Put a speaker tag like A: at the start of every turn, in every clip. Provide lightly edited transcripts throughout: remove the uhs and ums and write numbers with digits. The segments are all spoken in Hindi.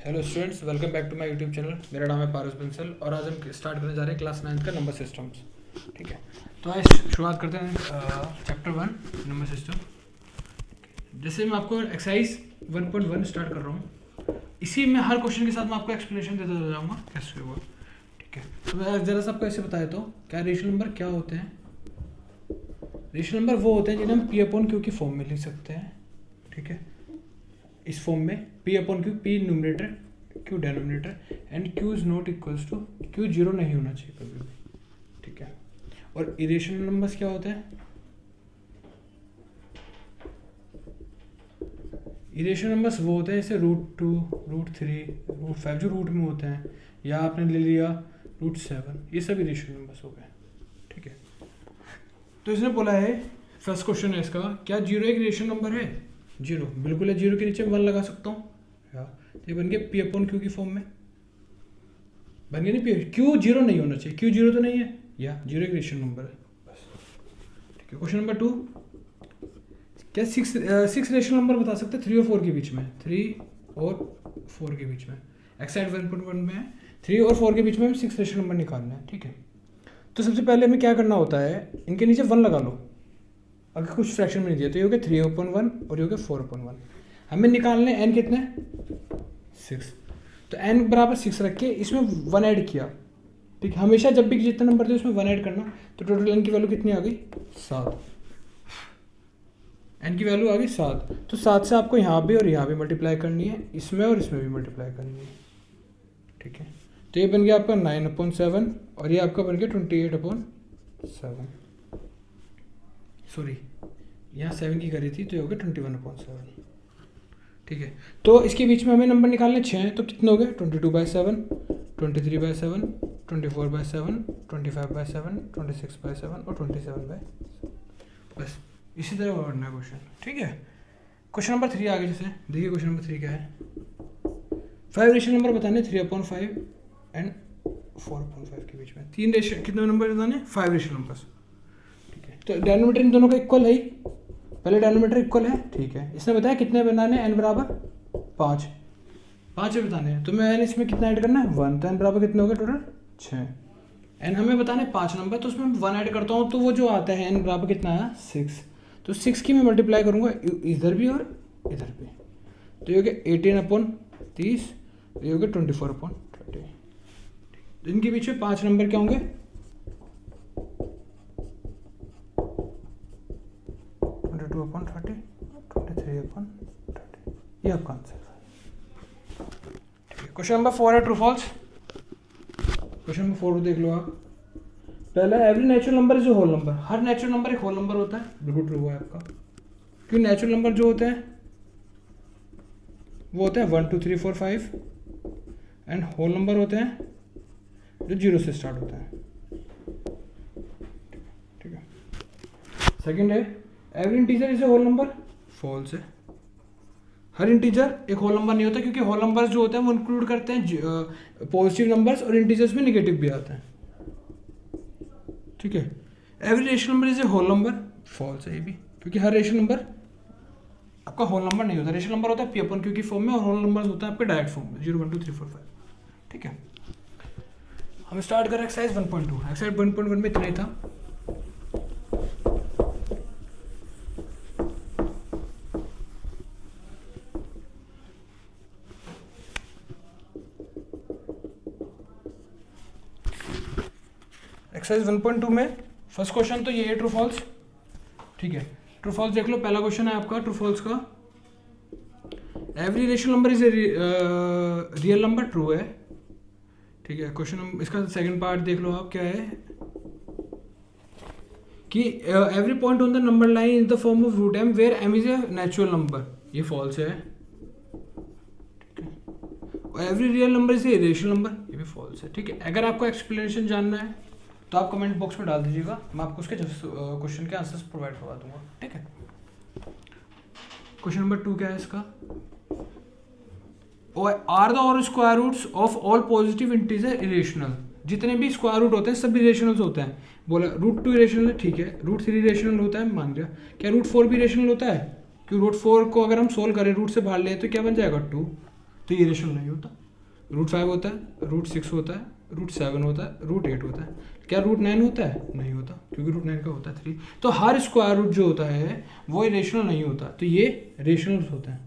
A: Hello students, welcome back to my YouTube channel. मेरा नाम है पारस बंसल और आज हम स्टार्ट करने जा रहे हैं क्लास 9 का नंबर सिस्टम्स। ठीक है, तो आज शुरुआत करते हैं चैप्टर 1 नंबर सिस्टम। जैसे मैं आपको एक्सरसाइज 1.1 स्टार्ट कर रहा हूँ, इसी में हर क्वेश्चन के साथ मैं आपको एक्सप्लेनेशन देता जाऊँगा कैसे हुआ। ठीक है, तो मैं ज़रा सा आपको ऐसे बताया तो क्या रेशनल नंबर क्या होते हैं। रेशनल नंबर वो होते हैं जिन्हें हम P/Q की फॉर्म में लिख सकते हैं। ठीक है, इस फॉर्म में P/Q, P numerator, Q denominator and Q is not equals to Q zero नहीं होना चाहिए कभी भी। ठीक है, और इरेशनल नंबर्स क्या होते हैं? इरेशनल नंबर्स वो होते हैं जैसे √2, √3, √5 जो रूट में होते हैं, या आपने ले लिया √7, ये सब इरेशनल नंबर्स हो गए। ठीक है, तो इसने बोला है, फर्स्ट क्वेश्चन है इसका, क्या जीरो एक इरेशनल नंबर है? जीरो बिल्कुल है, जीरो के नीचे 1 लगा सकता हूँ। ये बन गया P/Q की फॉर्म में बन गया नहीं। Q जीरो नहीं होना चाहिए, Q जीरो तो नहीं है, या जीरो एक रेशनल नंबर है बस। ठीक है, क्वेश्चन नंबर 2, क्या 6 रेशनल नंबर बता सकते हैं 3 और 4 के बीच में? 3 और 4 के बीच में एक्सरसाइज 1.1 में है, 3 और 4 के बीच में 6 रेशनल नंबर निकालना है। ठीक है, तो सबसे पहले हमें क्या करना होता है, इनके नीचे 1 लगा लो। अगर कुछ फ्रैक्शन में नहीं दिया तो ये हो गया 3/1 और ये हो गया 4/1। हमें निकालने n कितने? 6। तो n बराबर 6 रख के इसमें 1 ऐड किया। ठीक है, हमेशा जब भी जितने नंबर थे उसमें 1 ऐड करना। तो टोटल n की वैल्यू कितनी आ गई? 7। n की वैल्यू आ गई 7। तो 7 से आपको यहाँ भी और यहाँ भी मल्टीप्लाई करनी है, इसमें और इसमें भी मल्टीप्लाई करनी है। ठीक है, तो ये बन गया आपका 9/7 और ये आपका बन गया 28/7। सॉरी, यहाँ 7 की करी थी तो ये हो गया 21/7। ठीक है, तो इसके बीच में हमें नंबर निकालने 6 हैं, तो कितने हो गए? 22/7, 23/7, 24/7, 25/7, 26/7 और 27/7। बस इसी तरह बढ़ना है क्वेश्चन। ठीक है, क्वेश्चन नंबर 3 आगे। जैसे देखिए क्वेश्चन नंबर 3 क्या है, 5 रेशनल नंबर बताने 3/5 एंड 4/5 के बीच में। 3 रेशनल कितने नंबर बताने? 5 रेशनल नंबर्स। ठीक है, तो डेनोमिनेटर इन दोनों का इक्वल है ही, पहले डेनोमीटर इक्वल है। ठीक है, इसने बताया कितने बनाने हैं, n बराबर 5 बताने हैं। तो मैं इसमें कितना ऐड करना है? 1। तो n बराबर कितने हो गए टोटल? 6। n हमें बताने 5 नंबर, तो उसमें 1 ऐड करता हूँ तो वो जो आता है n बराबर कितना है? 6। तो 6 की मैं मल्टीप्लाई करूँगा इधर भी और इधर भी, तो ये हो गया 18/30, ये हो गया 24/30। तो इनके बीच में 5 नंबर क्या होंगे? 22/30, 23/30। ये आपका आंसर है। ठीक है, क्वेश्चन नंबर 4 है ट्रू फॉल्स। क्वेश्चन नंबर 4 देख लो आप। पहला, every natural number is a whole number. हर नेचुरल नंबर एक होल नंबर होता है, बिल्कुल ट्रू है आपका। क्यों? नेचुरल नंबर जो होते हैं वो होते हैं 1 2 3 4 5 एंड होल नंबर होते हैं जो 0 से स्टार्ट होते हैं। ठीक है, सेकंड है, every integer is a whole number. False है, हर इंटीजर एक होल नंबर नहीं होता, क्योंकि होल नंबर्स जो होते हैं वो इंक्लूड करते हैं पॉजिटिव नंबर्स और इंटीजर्स में नेगेटिव भी आते हैं। ठीक है, every rational number is a whole number. False है ये भी, क्योंकि हर रेशनल नंबर आपका होल नंबर नहीं होता। रेशनल नंबर होता है P/Q की फॉर्म में और होल नंबर्स होता है आपके डायरेक्ट फॉर्म में 0 1 2 3 4 5। ठीक है, हम स्टार्ट करें एक्सरसाइज 1.2। एक्सरसाइज 1.1 में इतना ही था। एक्सरसाइज 1.2 में फर्स्ट क्वेश्चन तो ये है ट्रू फॉल्स। ठीक है, ट्रू फॉल्स देख लो। पहला क्वेश्चन है आपका ट्रू फॉल्स का, every rational number is a real number. True है। ठीक है, क्वेश्चन इसका सेकंड पार्ट देख लो आप, क्या है कि every point on the number line in the form of root m where m is a natural number. ये फॉल्स है। ठीक है, every real number is a rational number. ये भी फॉल्स है। ठीक है, अगर आपको एक्सप्लेनेशन जानना है तो आप कमेंट बॉक्स में डाल दीजिएगा, मैं आपको उसके क्वेश्चन के आंसर्स प्रोवाइड करवा दूंगा। ठीक है, क्वेश्चन नंबर 2 क्या है इसका, आर द और square roots of all positive integer irrational. जितने भी स्क्वायर रूट होते हैं सब इरेशनल होते हैं। बोला √2 इरेशनल है, ठीक है, √3 इरेशनल होता है, मान लिया। क्या √4 भी इरेशनल होता है? क्यों √4 को अगर हम सोल्व करें, रूट से बाहर ले तो क्या बन जाएगा 2। तो ये रेशनल नहीं होता। √5 होता है, √6 होता है, √7 होता है, √8 होता है। क्या √9 होता है? नहीं होता, क्योंकि √9 का होता है 3। तो हर स्क्वायर रूट जो होता है वो रेशनल नहीं होता, तो ये रेशनल होता है।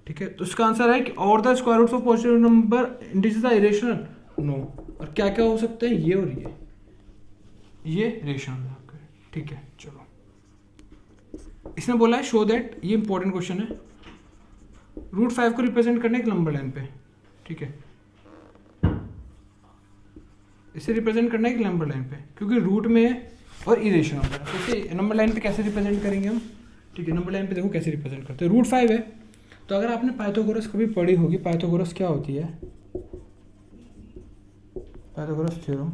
A: ठीक है, तो इसका आंसर है कि और the square roots of positive number integers are irrational, no. और क्या क्या हो सकता है? ये और ये रेशनल है आपके। ठीक है, चलो इसने बोला है शो दैट, ये इंपॉर्टेंट क्वेश्चन है, √5 को रिप्रेजेंट करना एक नंबर लाइन पे। ठीक है, इसे रिप्रेजेंट करना है एक नंबर लाइन पे, क्योंकि रूट में और इरेशनल होता है, तो इसे नंबर लाइन पे कैसे रिप्रेजेंट करेंगे हम? ठीक है, नंबर लाइन पे देखो कैसे रिप्रेजेंट करते हैं। √5 है, तो अगर आपने पाइथागोरस कभी पढ़ी होगी, पाइथागोरस क्या होती है? पाइथागोरस थ्योरम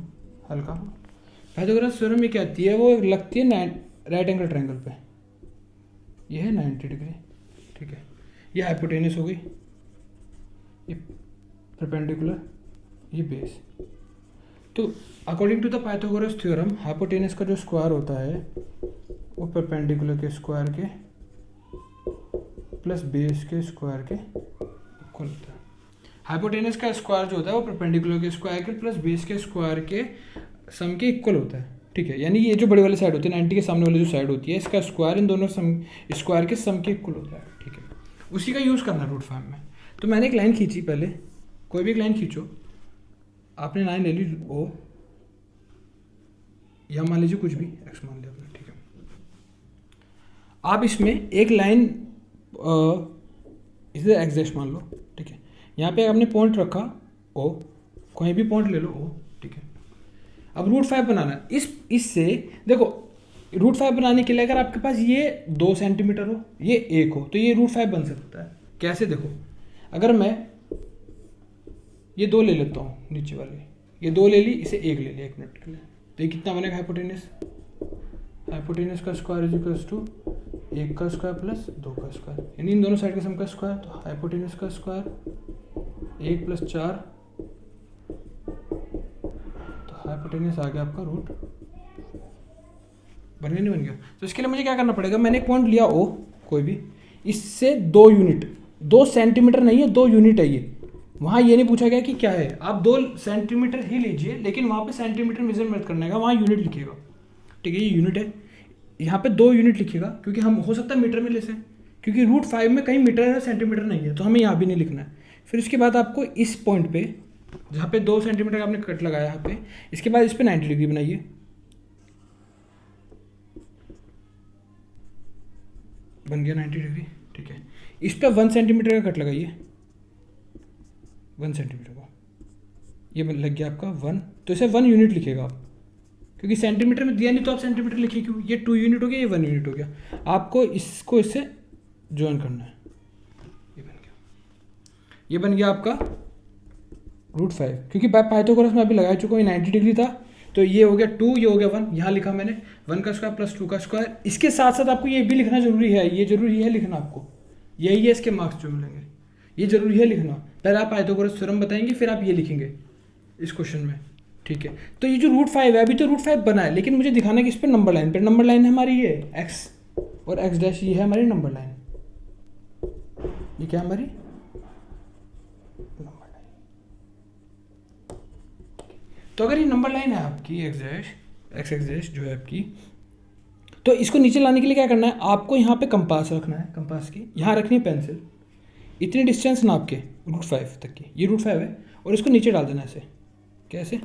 A: हल्का, पाइथागोरस थ्योरम ये क्या आती है? वो लगती है राइट एंगल ट्रायंगल पे, ये है 90 डिग्री। ठीक है, ये हाइपोटेनस हो गई, ये परपेंडिकुलर, ये बेस। तो according to the Pythagoras theorem hypotenuse का जो स्क्वायर होता है वो परपेंडिकुलर के स्क्वायर के प्लस बेस के स्क्वायर के इक्वल होता है। हाइपोटेनस का स्क्वायर जो होता है वो परपेंडिकुलर के स्क्वायर के प्लस बेस के स्क्वायर के सम के इक्वल होता है। ठीक है, यानी ये जो बड़े वाली साइड होती है 90 के सामने वाली जो साइड होती है, इसका स्क्वायर इन दोनों स्क्वायर के सम के इक्वल होता है। ठीक है, उसी का यूज़ करना √5 में। तो मैंने एक लाइन खींची, पहले कोई भी एक लाइन खींचो, आपने लाइन ले ली ओ, या मान लीजिए कुछ भी एक्स मान लिया आपने। ठीक है, आप इसमें एक लाइन इसे एक्स डैश मान लो। ठीक है, यहाँ पे आपने पॉइंट रखा ओ, कोई भी पॉइंट ले लो ओ। ठीक है, अब √5 बनाना, इससे देखो √5 बनाने के लिए अगर आपके पास ये 2 सेंटीमीटर हो, ये 1 हो, तो ये √5 बन सकता है। कैसे? देखो, अगर मैं ये 2 ले लेता हूँ, नीचे वाली ये 2 ले ली, इसे 1 ले लिया 1 मिनट के लिए, तो ये कितना बनेगा? हाइपोटेनस, हाइपोटेनस का स्क्वायर इज इक्वल्स टू 1 का स्क्वायर प्लस 2 का स्क्वायर, यानी इन दोनों साइड का सम का स्क्वायर। तो हाइपोटेनस का स्क्वायर 1 + 4, तो हाइपोटेनस आ गया आपका रूट, बन गया नहीं बन गया? तो इसके लिए मुझे क्या करना पड़ेगा? मैंने एक पॉइंट लिया ओ, कोई भी, इससे 2 यूनिट, 2 सेंटीमीटर नहीं है, 2 यूनिट है ये। वहाँ ये नहीं पूछा गया कि क्या है, आप 2 सेंटीमीटर ही लीजिए, लेकिन वहाँ पे सेंटीमीटर मेजरमेंट करने का, वहाँ यूनिट लिखिएगा। ठीक है, ये यूनिट है, यहाँ पे 2 यूनिट लिखिएगा, क्योंकि हम हो सकता है मीटर में ले सें, क्योंकि √5 में कहीं मीटर है सेंटीमीटर नहीं है, तो हमें यहाँ भी नहीं लिखना है। फिर इसके बाद आपको इस पॉइंट पे, जहाँ पे 2 सेंटीमीटर का आपने कट लगाया यहाँ पे, इसके बाद इस पे 90 डिग्री बनाइए, बन गया 90 डिग्री। ठीक है, इस पर 1 सेंटीमीटर का कट लगाइए, 1 सेंटीमीटर का, ये लग गया आपका 1। तो इसे 1 यूनिट लिखेगा आप, क्योंकि सेंटीमीटर में दिया नहीं तो आप सेंटीमीटर लिखिए क्यों? ये 2 यूनिट हो गया, ये 1 यूनिट हो गया, आपको इसको इससे ज्वाइन करना है। ये बन गया, ये बन गया आपका √5, क्योंकि पाइथागोरस में अभी लगा चुका हूँ, 90 डिग्री था, तो ये हो गया 2, ये हो गया 1, यहाँ लिखा मैंने 1 का स्क्वायर प्लस 2 का स्क्वायर। इसके साथ साथ आपको ये भी लिखना जरूरी है, ये जरूरी है लिखना आपको, यही है इसके मार्क्स जो मिलेंगे, ये जरूरी है लिखना। पहले आप पाइथागोरस थ्योरम बताएंगे, फिर आप ये लिखेंगे इस क्वेश्चन में। ठीक है, तो ये जो √5 है, अभी तो √5 बना है, लेकिन मुझे दिखाना है कि इस पर नंबर लाइन, पर नंबर लाइन है हमारी ये एक्स और एक्स डैश, ये है हमारी नंबर लाइन। ये क्या है हमारी नंबर लाइन। तो अगर ये नंबर लाइन है आपकी एक्स डैश जो है आपकी, तो इसको नीचे लाने के लिए क्या करना है? आपको यहाँ पे कंपास रखना है, कंपास की यहाँ रखनी है पेंसिल, इतनी डिस्टेंस नाप के √5 तक की, ये √5 है, और इसको नीचे डाल देना ऐसे, कैसे?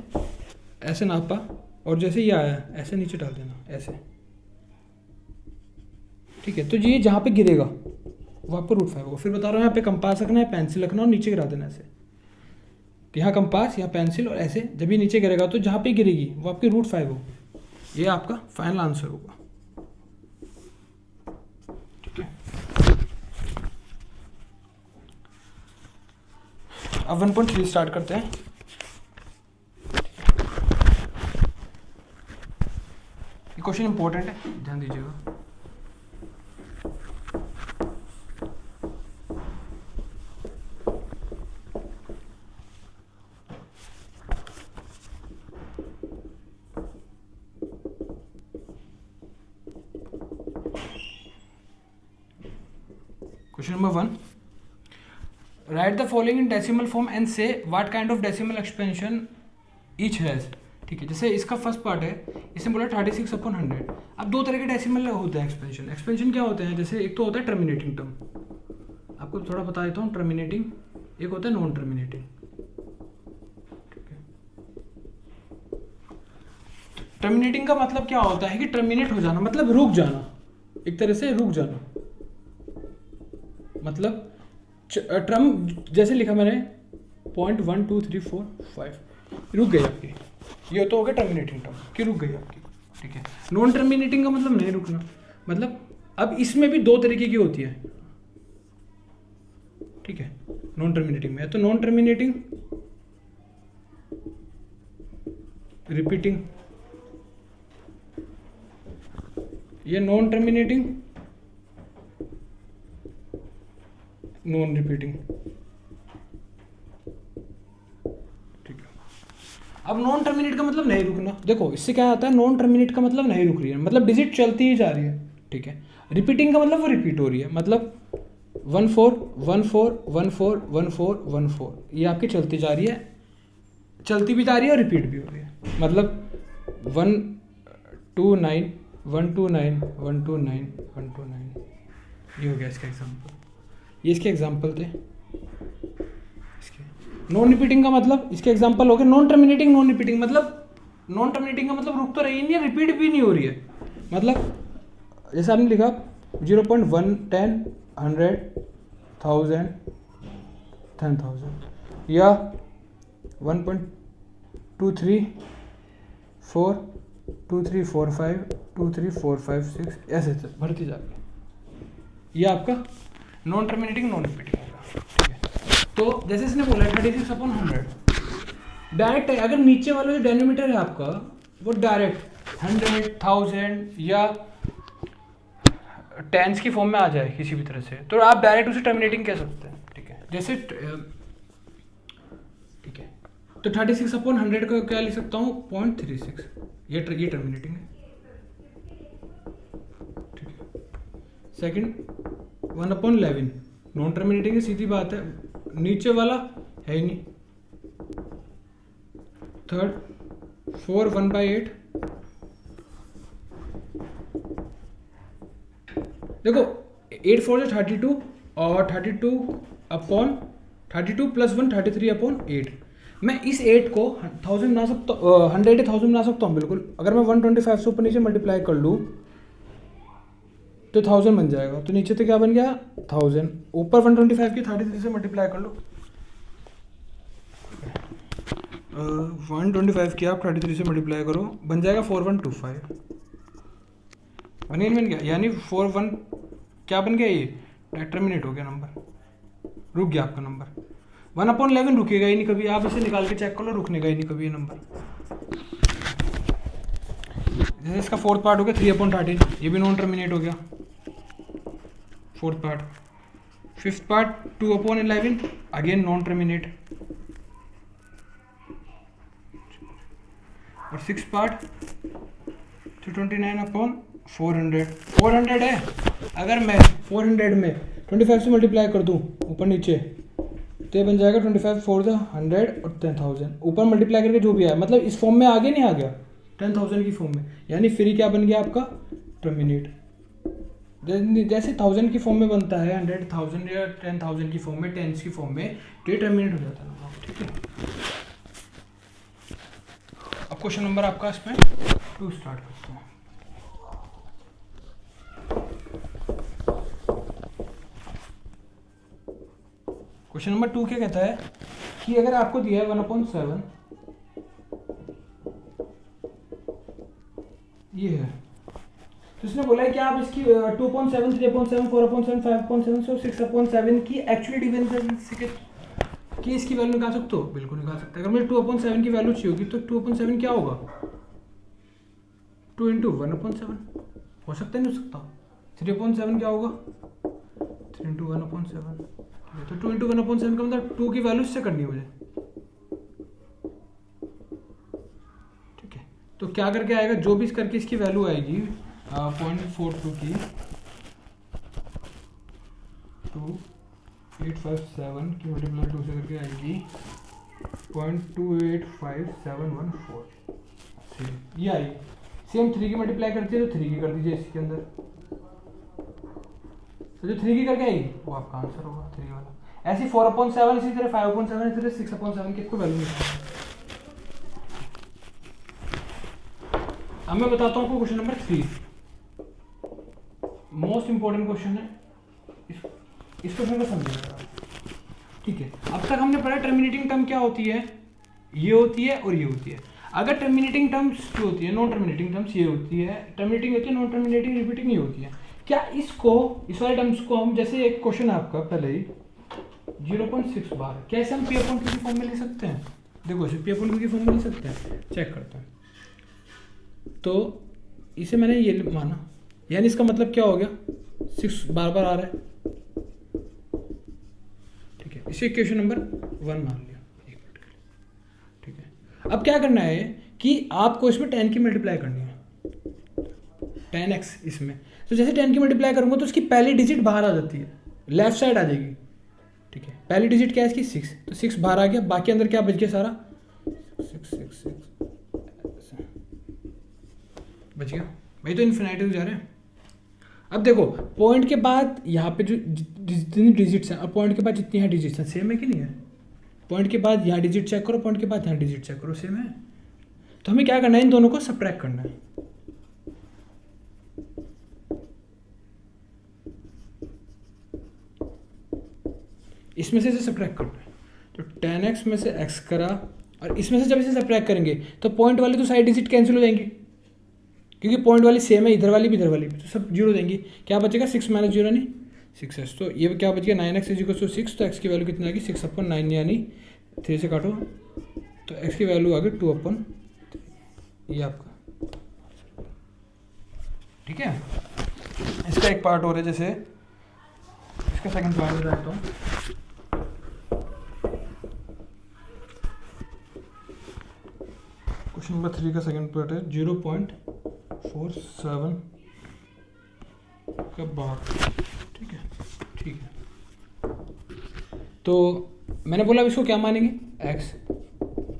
A: ऐसे नापा, और जैसे ये आया ऐसे नीचे डाल देना, ऐसे। ठीक है, तो ये जहाँ पे गिरेगा वो आपको √5 होगा। फिर बता रहा हूँ, यहाँ पे कंपास रखना है, पेंसिल रखना और नीचे गिरा देना ऐसे, यहाँ कंपास, यहाँ पेंसिल, और ऐसे जब ये नीचे गिरेगा तो जहाँ पे गिरेगी वो आपकी √5 हो। ये आपका फाइनल आंसर होगा। ठीक है, अब 1.3 स्टार्ट करते हैं। ये क्वेश्चन इंपॉर्टेंट है, ध्यान दीजिएगा। Question number 1, write the following in decimal form and say what kind of decimal expansion each has. ठीक है, जैसे इसका फर्स्ट पार्ट है, इसने बोला 36/100। अब दो तरह के डेसिमल होते हैं एक्सपेंशन। एक्सपेंशन क्या होते हैं, जैसे एक तो होता है टर्मिनेटिंग टर्म, आपको थोड़ा बता देता हूँ। टर्मिनेटिंग, एक होता है नॉन टर्मिनेटिंग। टर्मिनेटिंग का मतलब क्या होता है कि टर्मिनेट हो जाना, मतलब रुक जाना, एक तरह से रुक जाना। मतलब टर्म जैसे लिखा मैंने 0.12345 रुक गई आपकी, ये तो हो गया टर्मिनेटिंग टर्म कि रुक गई आपकी। ठीक है, नॉन टर्मिनेटिंग का मतलब नहीं रुकना, मतलब अब इसमें भी दो तरीके की होती है। ठीक है, नॉन टर्मिनेटिंग में तो नॉन टर्मिनेटिंग, रिपीटिंग, ये नॉन टर्मिनेटिंग, नॉन रिपीटिंग। ठीक है, अब नॉन टर्मिनेट का मतलब नहीं रुकना। देखो इससे क्या आता है, नॉन टर्मिनेट का मतलब नहीं रुक रही है, मतलब डिजिट चलती ही जा रही है। ठीक है, रिपीटिंग का मतलब वो रिपीट हो रही है, मतलब 1414141414 ये आपकी चलती जा रही है, चलती भी जा रही है और रिपीट भी हो रही है। मतलब 129 129 129 129, ये हो गया इसका एग्जाम्पल। ये इसके एग्जाम्पल थे इसके। नॉन रिपीटिंग का मतलब इसके एग्जाम्पल हो गए नॉन टर्मिनेटिंग, नॉन रिपीटिंग। मतलब नॉन टर्मिनेटिंग का मतलब रुक तो रही नहीं है, रिपीट भी नहीं हो रही है। मतलब जैसे आपने लिखा 0.1 10 100 1000 10,000 या 1.23 4 2345 23456 ऐसे बढ़ती जाती है। ये आपका नॉन टर्मिनेटिंग नॉन रिपीटिंग होगा। ठीक है, तो जैसे इसने बोला 36/100 डायरेक्ट है। अगर नीचे वाला जो डेनोमीटर है आपका वो डायरेक्ट 100 1000 या टेंस की फॉर्म में आ जाए किसी भी तरह से, तो आप डायरेक्ट उसे टर्मिनेटिंग कह सकते हैं। ठीक है, जैसे ठीक है, तो 36/100 का क्या लिख सकता हूँ 0.36, ये टर्मिनेटिंग है। ठीक है, सेकंड 1/11 नॉन टर्मिनेटिंग है, सीधी बात है, नीचे वाला है ही नहीं। थर्ड 4 1/8, देखो 8 4 जो 32 और 32 प्लस 1 33/8। मैं इस 8 को 1000 बना सकता, 100 1000 बना सकता हूँ बिल्कुल। अगर मैं 125 से ऊपर नीचे मल्टीप्लाई कर लूँ तो 1000 बन जाएगा। तो नीचे तो क्या बन गया 1000, ऊपर 125 की 33 से मल्टीप्लाई कर लो। 125 की आप 33 से मल्टीप्लाई करो, बन जाएगा 4125। बन गया, यानी 41 क्या बन गया, ये टर्मिनेट हो गया, नंबर रुक गया आपका नंबर। 1/11 रुकेगा ही नहीं कभी, आप इसे निकाल के चेक कर लो, रुकने का ही नहीं कभी ये नंबर। जैसे इसका फोर्थ पार्ट हो गया 3/13, ये भी नॉन टर्मिनेट हो गया fourth part. Fifth part 2/11, again non terminate. और सिक्स पार्ट 329/400 400 है। अगर मैं 400 में 25 से मल्टीप्लाई कर दूं ऊपर नीचे तो ये बन जाएगा 25 4 100 और 10,000। ऊपर मल्टीप्लाई करके जो भी आया, मतलब इस फॉर्म में आगे नहीं आ गया 10,000 की फॉर्म में, यानी फिर क्या बन गया आपका टर्मिनेट। जैसे 1000 की फॉर्म में बनता है, 100,000 या 10,000 की फॉर्म में, टेंस की फॉर्म में, तो ये टर्मिनेट हो जाता है। ठीक है, अब क्वेश्चन नंबर आपका इसमें 2 स्टार्ट करता हूँ। क्वेश्चन नंबर 2 क्या कहता है कि अगर आपको दिया है 1/7, ये है, तो इसने बोला है कि आप इसकी 2/7 3/7 4/7 5/7 और 6/7 की एक्चुअली डिफरेंस की इसकी वैल्यू निकाल सकते हो, बिल्कुल निकाल सकते हैं। अगर मुझे 2/7 की वैल्यू चाहिए होगी तो 2/7 क्या होगा 2 × 1/7 हो सकता है, नहीं हो सकता। 3/7 क्या होगा 3 × 1/7, तो 2 × 1/7 का मतलब 2 की वैल्यू इससे करनी है मुझे। ठीक है, तो क्या करके आएगा, जो भी करके इसकी वैल्यू आएगी 0.42 की 2 857 की मल्टीप्लाई 2 से करके आएगी 0.285714, ये आई। सेम 3 की मल्टीप्लाई करती है तो 3 की कर दीजिए इसके अंदर, तो जो 3 की करके आएगी वो आपका आंसर होगा 3 वाला। ऐसे 4/7, इसी तरह 5/7, इसी तरह 6/7 की कोई वैल्यू नहीं। अब मैं बताता हूँ आपको question number 3, most important question है, इस क्वेश्चन को समझिएगा। ठीक है, अब तक हमने पढ़ा टर्मिनेटिंग टर्म क्या होती है, ये होती है और ये होती है। अगर टर्मिनेटिंग टर्म्स जो होती है, नॉन टर्मिनेटिंग टर्म्स ये होती है, टर्मिनेटिंग होती है, नॉन टर्मिनेटिंग रिपीटिंग ये होती है। क्या इसको, इस वाले टर्म्स को हम, जैसे एक क्वेश्चन है आपका पहले ही 0.6 बार, कैसे हम P/Q की फॉर्म में लिख सकते हैं? देखो इसे P/Q की फॉर्म में लिख सकते हैं, चेक करते हैं। तो इसे मैंने ये माना, यानी इसका मतलब क्या हो गया, 6 बार बार आ रहा है। ठीक है, इसे इक्वेशन नंबर 1 मान लिया, एक मिनट के लिए। ठीक है, अब क्या करना है कि आपको इसमें 10 की मल्टीप्लाई करनी है, 10x इसमें। तो जैसे 10 की मल्टीप्लाई करूंगा तो उसकी पहली डिजिट बाहर आ जाती है, लेफ्ट साइड आ जाएगी। ठीक है, पहली डिजिट क्या है इसकी 6, तो 6 बाहर आ गया, बाकी अंदर क्या बच गया सारा 6 बच गया भाई, तो इन्फिनिटी जा रहे हैं। अब देखो पॉइंट के बाद यहाँ पे जो जितनी डिजिट्स हैं और पॉइंट के बाद जितनी यहाँ डिजिट्स हैं सेम है कि नहीं है? पॉइंट के बाद यहाँ डिजिट चेक करो, पॉइंट के बाद यहाँ डिजिट चेक करो, सेम है। तो हमें क्या करना है, इन दोनों को सब्ट्रैक्ट करना है। इसमें से सब्ट्रैक्ट करना है, तो 10x में से x करा, और इसमें से जब इसे सब्ट्रैक्ट करेंगे तो पॉइंट वाली तो साइड डिजिट कैंसिल हो जाएंगी, क्योंकि पॉइंट वाली सेम है, इधर वाली भी इधर वाली भी, तो सब जीरो हो जाएंगी। क्या बचेगा 6 - 0 यानी 6x, तो ये क्या बच गया 9x = 6, तो x की वैल्यू कितनी आ गई 6/9 यानी 3 से काटो तो x की वैल्यू आ गई 2/3, ये आपका। ठीक है, इसका एक पार्ट और है, जैसे इसका सेकंड पार्ट बताता हूँ। क्वेश्चन नंबर 3 का सेकंड पार्ट है 0.47 का बार। ठीक है, ठीक है, तो मैंने बोला अब इसको क्या मानेंगे x,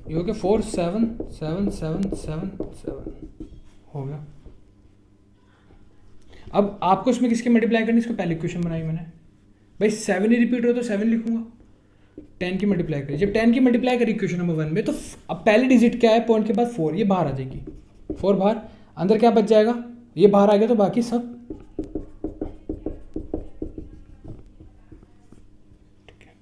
A: ये हो गया 47777 हो गया। अब आपको इसमें किसकी मल्टीप्लाई करनी, इसको पहले इक्वेशन बनाई मैंने भाई, 7 ही रिपीट हो तो 7 लिखूंगा, 10 की मल्टीप्लाई करी, जब 10 की मल्टीप्लाई करी इक्वेशन नंबर 1 में, तो अब पहली डिजिट क्या है, पॉइंट के बाद 4, ये बाहर आ जाएगी, 4 बाहर, अंदर क्या बच जाएगा, ये बाहर आ गया, तो बाकी सब ठीक है।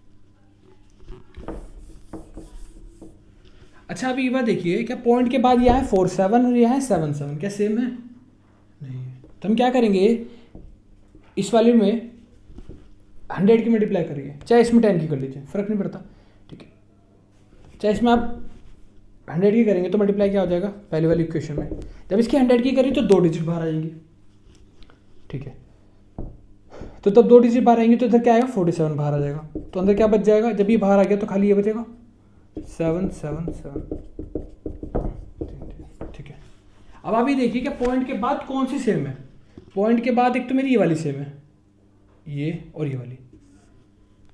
A: अच्छा अभी ये बात देखिए, क्या पॉइंट के बाद यहाँ है 47 और यहाँ है 77, क्या सेम है? नहीं है। तो हम क्या करेंगे, इस वाले में 100 की मल्टीप्लाई करिए, चाहे इसमें 10 की कर लीजिए, फर्क नहीं पड़ता। ठीक है, चाहे इसमें आप 100 की करेंगे तो मल्टीप्लाई क्या हो जाएगा, पहले वाली इक्वेशन में जब इसकी 100 की करी तो 2 डिजिट बाहर आ जाएंगी। ठीक है, तो तब 2 डिजिट बाहर आएंगे तो इधर क्या आएगा 47 बाहर आ जाएगा, तो अंदर क्या बच जाएगा, जब ये बाहर आ गया तो खाली ये बचेगा 777। ठीक है, अब आप ये देखिए कि पॉइंट के बाद कौन सी सेम है। पॉइंट के बाद एक तो मेरी ये वाली सेम है, ये और ये वाली,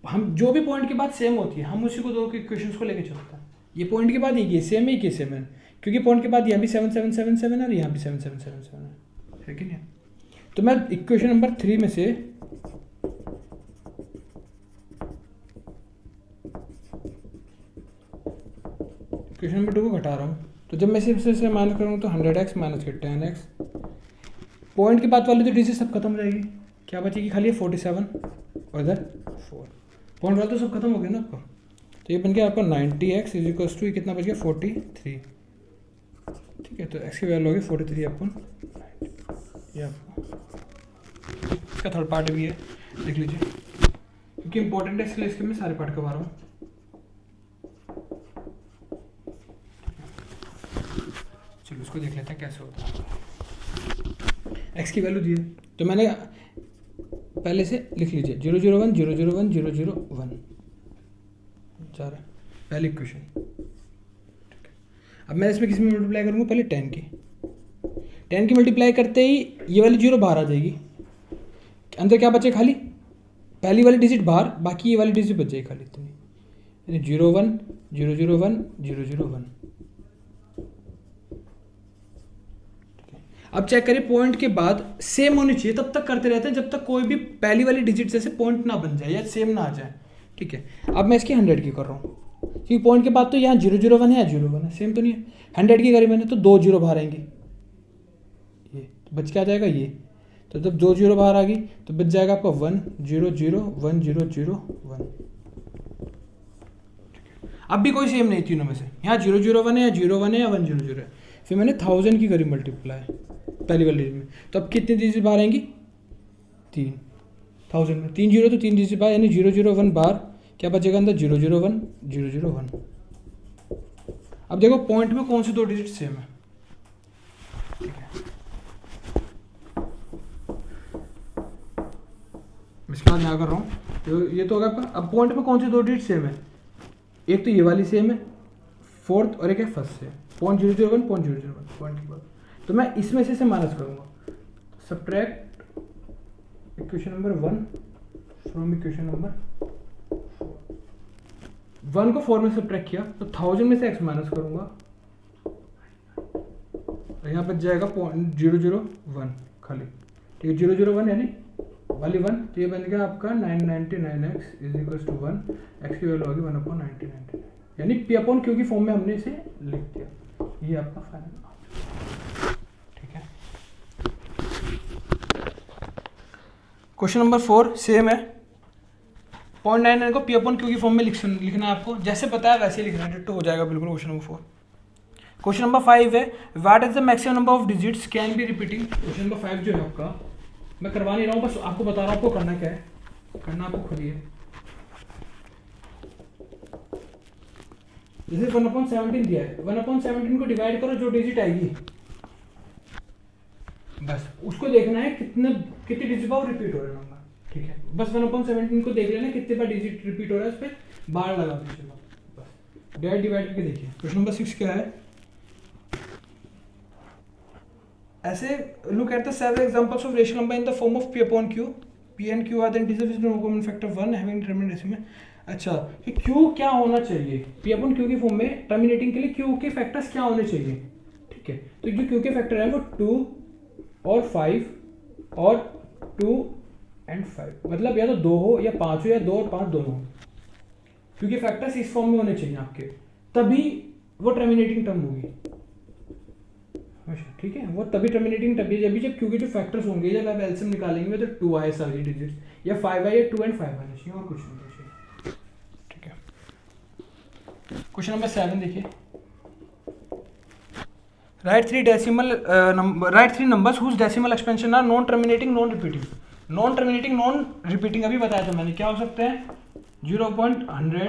A: हम जो भी पॉइंट के बाद सेम होती है हम उसी को दो इक्वेशंस को लेके चलते हैं। ये पॉइंट के बाद ये सेम है, ये सेम है, क्योंकि पॉइंट के बाद यहाँ भी 7777 है और यहाँ भी 7777 है कि नहीं? तो मैं इक्वेशन नंबर 3 में से इक्वेशन नंबर 2 को घटा रहा हूँ, तो जब मैं से माइनस करूँगा तो 100x माइनस के 10x, पॉइंट के बाद वाली तो डिजिट सब खत्म हो जाएगी, क्या बचेगी खाली 47 और इधर 4, पॉइंट वाला तो सब खत्म हो गया ना आपका। तो ये बन गया आपका 90x = कितना बच गया 43। ठीक है, तो x की वैल्यू होगी 43/90, ये आपका। इसका थर्ड पार्ट भी है, देख लीजिए, क्योंकि इंपॉर्टेंट है इसलिए इसके मैं सारे पार्ट करवा रहा हूँ। चलो इसको देख लेते हैं कैसे होता है। x की वैल्यू दी है तो मैंने पहले से लिख लीजिए 001 001 001 जा रहा है पहली इक्वेशन। अब मैं इसमें किसी में मल्टीप्लाई करूँगा, पहले 10 की मल्टीप्लाई करते ही ये वाली 0 बाहर आ जाएगी, अंदर क्या बचे खाली पहली वाली डिजिट बाहर, बाकी ये वाली डिजिट बच जाएगी खाली इतनी, यानी 0 1 0 0 1 0 0 1। अब चेक करिए पॉइंट के बाद सेम होनी चाहिए, तब तक करते रहते हैं जब तक कोई भी पहली वाली डिजिट जैसे पॉइंट ना बन जाए या सेम ना आ जाए। ठीक है, अब मैं इसकी 100 की कर रहा हूँ, क्योंकि पॉइंट के बाद तो यहाँ 0 0 1 है या 0 1 है, सेम तो नहीं है। 100 की करी मैंने तो 2 0 बाहर आएंगे, ये तो बच के आ जाएगा ये, तो जब 2 0 बाहर आ गई तो बच जाएगा आपका 1 0 0 1 0 0 1। अब भी कोई सेम नहीं तीनों में से, यहाँ 0 0 1 है या 0 1 है या 1 0 0 है। फिर मैंने 1000 की करी मल्टीप्लाई पहली वाली में, तो अब कितनी डिजिट बाहर आएंगी, 3। 1000 में 3 0 तो 3 डिजिट बाहर, यानी 0 0 1 बाहर, क्या बचेगा अंदर 0 0 1 0 0 1। अब देखो पॉइंट में कौन सी दो डिजिट सेम है। ठीक है, इसके बाद यहाँ कर रहा हूँ, तो ये तो होगा आपका। अब पॉइंट में कौन सी दो डिजिट सेम है, एक तो ये वाली सेम है फोर्थ, और एक है फर्स्ट से, 0.001 0.001 पॉइंट के बाद। तो मैं इसमें से माइनस करूँगा, subtract equation number 1 from equation number 1 को 4 में सब्ट्रैक्ट किया तो 1000 में से x माइनस करूँगा, यहाँ पर जाएगा 0.001 खाली। ठीक है, 0 0 1 यानी वाली 1, तो ये बन गया आपका 999x is equal to 1, x की वैल्यू होगी 1/999, यानी p अपॉन q की फॉर्म में हमने इसे लिख दिया। ये आपका फाइनल आंसर। ठीक है, क्वेश्चन नंबर 4 सेम है, 0.99 को p अपॉन q की फॉर्म में लिखना है आपको, जैसे बताया वैसे ही लिखना है, डिट्टो हो जाएगा बिल्कुल क्वेश्चन नंबर 4। क्वेश्चन नंबर 5 है, what is the maximum number of digits can be repeating. Question number 5 जो है आपका, मैं करवा नहीं रहा हूँ, बस आपको बता रहा हूँ आपको करना क्या है, करना आपको खुद ही है। जैसे 1/17 दिया है, 1/17 को डिवाइड करो, जो डिजिट आएगी बस उसको देखना है कितनी डिजिट बार रिपीट हो रहा है नंबर। ठीक है, बस 1/17 को देख लेना कितने बार डिजिट रिपीट हो रहा है, उस पर बार लगा दीजिए बस, डिवाइड करके देखिए। क्वेश्चन नंबर 6 क्या है, ऐसे look at the several examples of rational number in the form of p upon q. p and q are the integers with no common factor 1 having determined decimal। अच्छा, कि q क्या होना चाहिए, p upon q की फॉर्म में टर्मिनेटिंग के लिए q के फैक्टर्स क्या होने चाहिए। ठीक है, तो जो q के फैक्टर है वो 2 और 5 और 2 एंड 5, मतलब या तो 2 हो या 5 हो या 2 और 5 दोनों हो, क्योंकि फैक्टर्स इस फॉर्म में होने चाहिए आपके, तभी वो टर्मिनेटिंग टर्म होगी। ठीक है, वो तभी टर्मिनेटिंग तभी जब क्योंकि जो फैक्टर्स होंगे, जब आप एलसीएम निकालेंगे तो 2 आए सारी डिजिट्स, या 5 आए या 2 एंड 5 आने चाहिए, और कुछ नहीं होना चाहिए। ठीक है, क्वेश्चन नंबर 7 देखिए, write three numbers whose decimal expansion are non terminating non repeating. Non terminating non repeating अभी बताया था मैंने, क्या हो सकते हैं, 0.100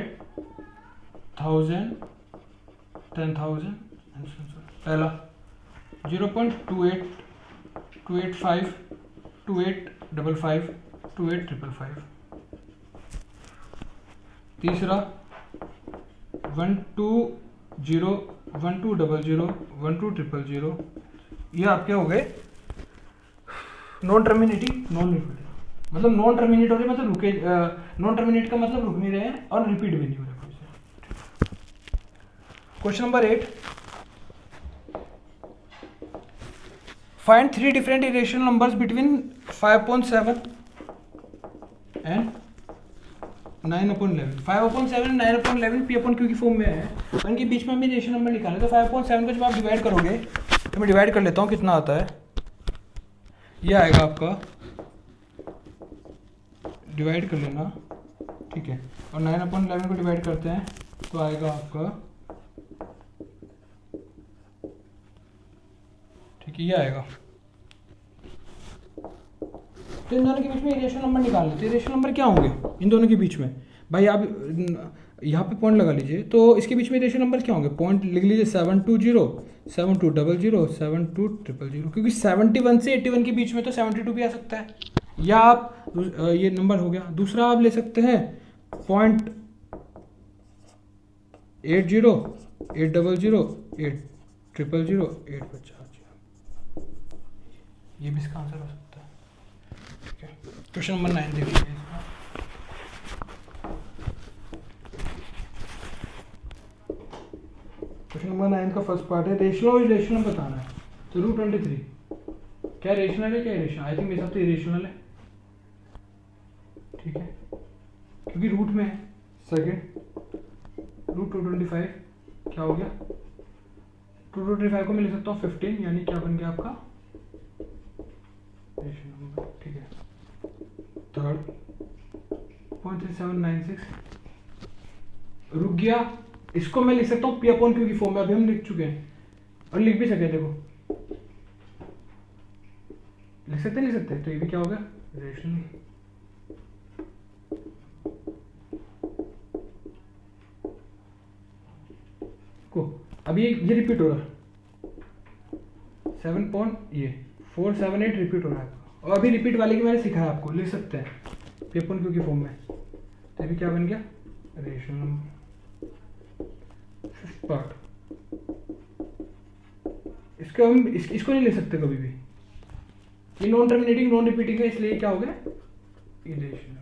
A: 1000 10,000। पहला 0.28 285 2855 28555। तीसरा 120 1200 12000। ये आपके हो गए नॉन टर्मिनेटिंग नॉन रिपीटिंग, मतलब नॉन टर्मिनेट हो रहे मतलब रुके, नॉन टर्मिनेट का मतलब रुक नहीं रहे हैं और रिपीट भी नहीं हो रहे। Question number 8, find 3 different irrational numbers between 5/7 and 9/11। 5/7 and 9/11 p upon q की फॉर्म में है, और इनके बीच में हमें इरेशनल नंबर निकालना है। तो 5/7 को जब आप डिवाइड करोगे, तो मैं डिवाइड कर लेता हूँ कितना आता है, ये आएगा आपका, डिवाइड कर लेना। ठीक है, और 9/11 को डिवाइड करते हैं तो आएगा आपका, ठीक है, ये आएगा। तो इन दोनों के बीच में इरेशनल नंबर निकाल लेते हैं। इरेशनल नंबर क्या होंगे इन दोनों के बीच में, भाई आप यहाँ पे पॉइंट लगा लीजिए, तो इसके बीच में इरेशनल नंबर क्या होंगे, पॉइंट लिख लीजिए 720 7200 72000, क्योंकि 71 से 81 के बीच में तो 72 भी आ सकता है, या आप ये नंबर हो गया। दूसरा आप ले सकते हैं 0.80 800 800 850, ये भी इसका आंसर हो सकता है। ठीक है, क्वेश्चन नंबर 9 देखिए। क्वेश्चन नंबर 9 का फर्स्ट पार्ट है रेशनल और इरेशनल बताना है। तो रूट 23 क्या रेशनल है क्या इरेशनल? आई थिंक मेरे हिसाब से इरेशनल है, ठीक है, क्योंकि रूट में है। सेकेंड रूट 225 क्या हो गया? 225 को मैं लिख सकता हूँ 15, यानी क्या बन गया आपका रेशनल नंबर, ठीक है। थर्ड 0.3796 रुक गया, इसको मैं लिख सकता हूँ पी अपॉन क्यू की फॉर्म में, अभी हम लिख चुके हैं और लिख भी सके, देखो लिख सकते, तो ये भी क्या होगा रेशनल। को अभी ये रिपीट हो रहा है 478 रिपीट हो रहा है, और अभी रिपीट वाले की मैंने सिखाया आपको, लिख सकते हैं पी अपॉन क्यू की फॉर्म में। तो अभी क्या बन गया रेशनल नंबर। फिफ्थ पार्ट, इसको हम इसको नहीं ले सकते कभी भी, ये नॉन टर्मिनेटिंग नॉन रिपीटिंग है, इसलिए क्या हो गया इरेशनल।